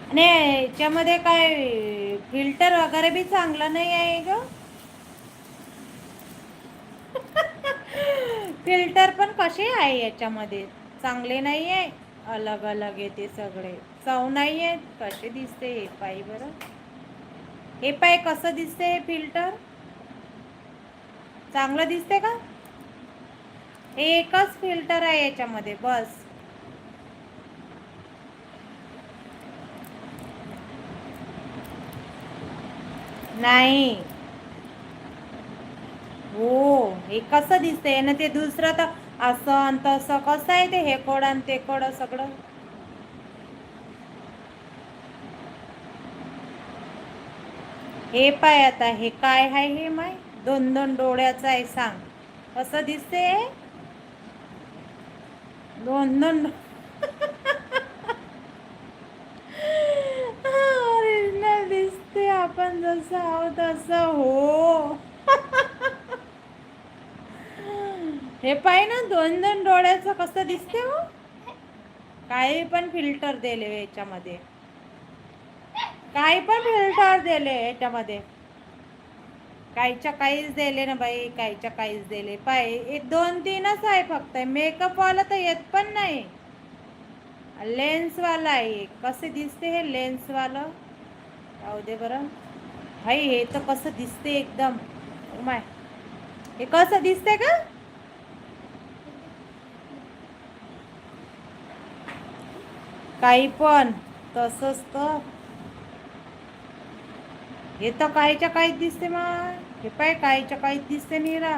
आणि याच्यामध्ये काय फिल्टर वगैरे बी चांगलं नाही आहे ग. फिल्टर पण कसे आहे याच्यामध्ये, चांगले नाही आहे. अलग अलग येते सगळे, चव नाही आहेत. कसे दिसते हे पाय बरं, हे पाय कसं दिसते हे फिल्टर, चांगलं दिसते का? एकच फिल्टर आहे याच्यामध्ये बस. नाही हो, हे कसं दिसतंय ना, ते दुसरं तर असं आणि तसं कसं आहे ते, हे कोड आणि ते कोड सगळं. हे पाय आता, हे काय आहे हे माय, दोन दोन डोळ्याचं आहे, सांग कसं दिसते हे? दोन दोन ओरिजिनल दिसते, आपण जसं आहोत तसं. हो हे पाय ना, दोन दोन डोळ्याचं कसं दिसते हो. काही पण फिल्टर दिले याच्यामध्ये, काही पण फिल्टर दिले याच्यामध्ये, काहीच्या काहीच दिले ना बाई, काहीच्या काहीच दिले. पाय एक दोन तीनच आहे फक्त, मेकअप वाला तर येत पण नाही. लेन्स वाला आहे, कसे दिसते हे लेन्स वालं, जाऊ दे बरं. भाई हे तर कसं दिसते एकदम, ओ माय, हे कसं दिसते का? काही पण तसंच तर, हे तर काहीच्या काहीच दिसते मग. हे पाय काहीच्या काहीच दिसते मीरा.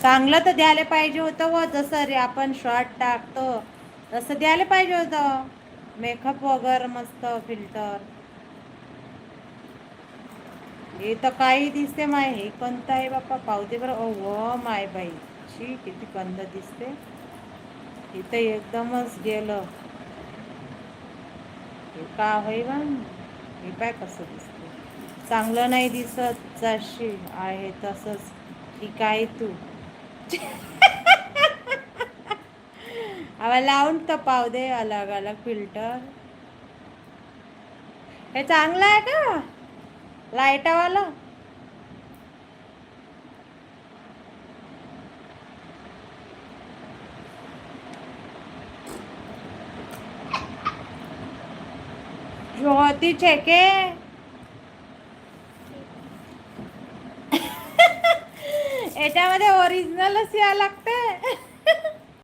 चांगलं तर द्यायला पाहिजे होतं व, जसं रे आपण शॉर्ट टाकतो तसं द्यायला पाहिजे होतं. मेकअप वगैरे मस्त फिल्टर. हे तर काही दिसते माय, हे कोणतं आहे बाप्पा, पावते बरं. ओ व माय बाई, शी किती गंद दिसते. हे तर एकदमच गेलं. हे का होय बा, हे काय कसं दिसते, चांगलं नाही दिसत. जशी आहे तसंच ठीक आहे तू. आम्हाला लावून तर पाव दे अलग अलग फिल्टर. हे चांगलं आहे का लाईटावाला? ज्योती छेके, याच्यामध्ये ओरिजिनलच या लागते.